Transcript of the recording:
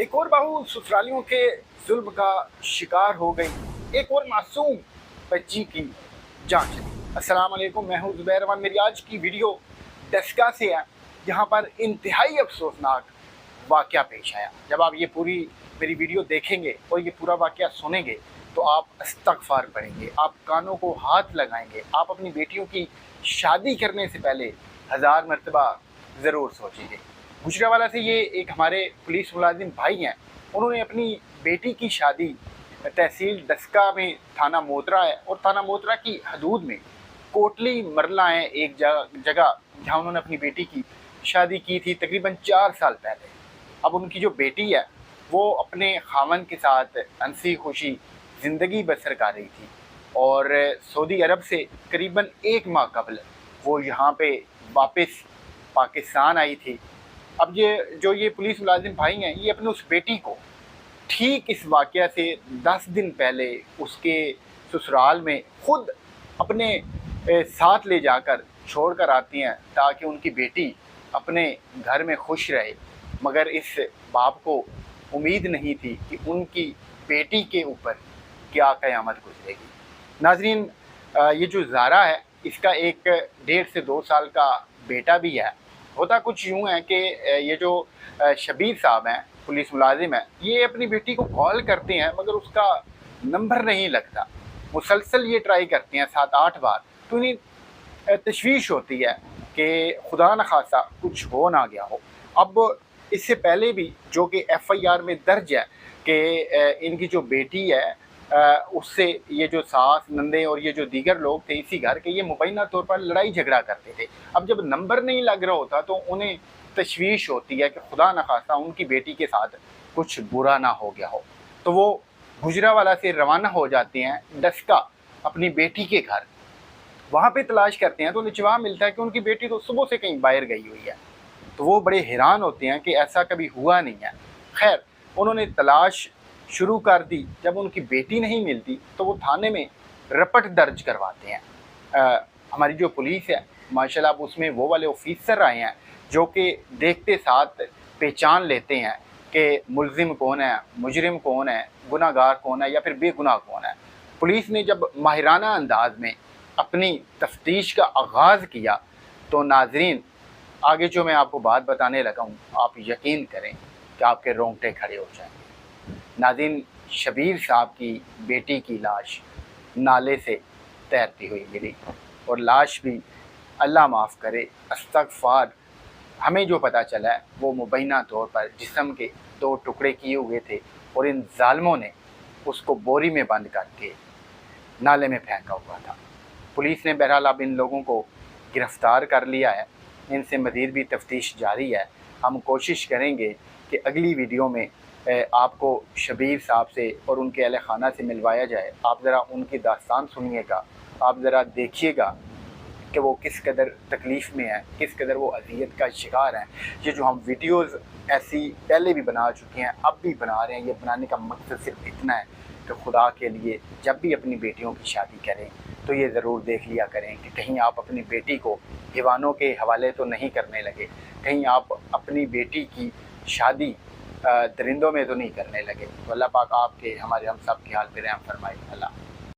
एक और बहू ससुरालियों के जुल्म का शिकार हो गई। एक और मासूम बच्ची की जान चली। अस्सलाम वालेकुम, मैं हूं ज़ुबैर अमान। मेरी आज की वीडियो दसका से है, जहां पर इंतहाई अफसोसनाक वाक़या पेश आया। जब आप ये पूरी मेरी वीडियो देखेंगे और ये पूरा वाक़या सुनेंगे तो आप इस्तग़फ़ार पढ़ेंगे, आप कानों को हाथ लगाएंगे, आप अपनी बेटियों की शादी करने से पहले हज़ार मरतबा ज़रूर सोचेंगे। गुजरांवाला से ये एक हमारे पुलिस मुलाजिम भाई हैं, उन्होंने अपनी बेटी की शादी तहसील डस्का में थाना मोतरा है और थाना मोतरा की हदूद में कोटली मरला है एक जगह जहाँ उन्होंने अपनी बेटी की शादी की थी तकरीबन 4 साल पहले। अब उनकी जो बेटी है वो अपने खामन के साथ हंसी खुशी ज़िंदगी बसर कर रही थी और सऊदी अरब से करीबन 1 माह कबल वो यहाँ पे वापस पाकिस्तान आई थी। अब ये पुलिस मुलाजिम भाई हैं, ये अपने उस बेटी को ठीक इस वाक़या से 10 दिन पहले उसके ससुराल में खुद अपने साथ ले जाकर छोड़ कर आती हैं ताकि उनकी बेटी अपने घर में खुश रहे। मगर इस बाप को उम्मीद नहीं थी कि उनकी बेटी के ऊपर क्या क़यामत गुजरेगी। नाज़रीन, ये जो ज़ारा है इसका एक 1.5 से 2 साल का बेटा भी है। होता कुछ यूँ है कि ये जो शबीर साहब हैं, पुलिस मुलाजिम हैं, ये अपनी बेटी को कॉल करते हैं मगर उसका नंबर नहीं लगता। मुसलसल ये ट्राई करते हैं 7-8 बार, तो इन्हें तशवीश होती है कि खुदा न खासा कुछ हो ना गया हो। अब इससे पहले भी जो कि FIR में दर्ज है कि इनकी जो बेटी है उससे ये जो सास नंदे और ये जो दीगर लोग थे इसी घर के, ये मुबैना तौर पर लड़ाई झगड़ा करते थे। अब जब नंबर नहीं लग रहा होता तो उन्हें तशवीश होती है कि खुदा न खासा उनकी बेटी के साथ कुछ बुरा ना हो गया हो। तो वो गुजरांवाला से रवाना हो जाते हैं डस्का अपनी बेटी के घर। वहाँ पे तलाश करते हैं तो उन्हें जवाब मिलता है कि उनकी बेटी तो सुबह से कहीं बाहर गई हुई है। तो वो बड़े हैरान होते हैं कि ऐसा कभी हुआ नहीं है। खैर, उन्होंने तलाश शुरू कर दी। जब उनकी बेटी नहीं मिलती तो वो थाने में रपट दर्ज करवाते हैं। हमारी जो पुलिस है माशाल्लाह, अब उसमें वो वाले ऑफिसर आए हैं जो कि देखते साथ पहचान लेते हैं कि मुलजिम कौन है, मुजरिम कौन है, गुनाहगार कौन है या फिर बेगुनाह कौन है। पुलिस ने जब माहिराना अंदाज में अपनी तफ्तीश का आगाज़ किया तो नाजरीन, आगे जो मैं आपको बात बताने लगा हूँ आप यकीन करें कि आपके रोंगटे खड़े हो जाएंगे। नाज़रीन, शबीर साहब की बेटी की लाश नाले से तैरती हुई मिली और लाश भी अल्लाह माफ़ करे इस्तग़फ़ार, हमें जो पता चला है वो मुबैना तौर पर जिस्म के 2 टुकड़े किए हुए थे और इन ज़ालिमों ने उसको बोरी में बंद करके नाले में फेंका हुआ था। पुलिस ने बहरहाल अब इन लोगों को गिरफ़्तार कर लिया है। इनसे मज़ीद भी तफ्तीश जारी है। हम कोशिश करेंगे कि अगली वीडियो में आपको शबीर साहब से और उनके अहले खाना से मिलवाया जाए। आप ज़रा उनकी दास्तान सुनिएगा, आप ज़रा देखिएगा कि वो किस कदर तकलीफ़ में है, किस कदर वो अज़ियत का शिकार हैं। ये जो हम वीडियोज़ ऐसी पहले भी बना चुके हैं, अब भी बना रहे हैं, ये बनाने का मकसद सिर्फ इतना है कि खुदा के लिए जब भी अपनी बेटियों की शादी करें तो ये ज़रूर देख लिया करें कि कहीं आप अपनी बेटी को दीवानों के हवाले तो नहीं करने लगे, कहीं आप अपनी बेटी की शादी दरिंदों में तो नहीं करने लगे। तो अल्लाह पाक आपके हमारे हम सब के हाल पे रहम फरमाए। अल्लाह।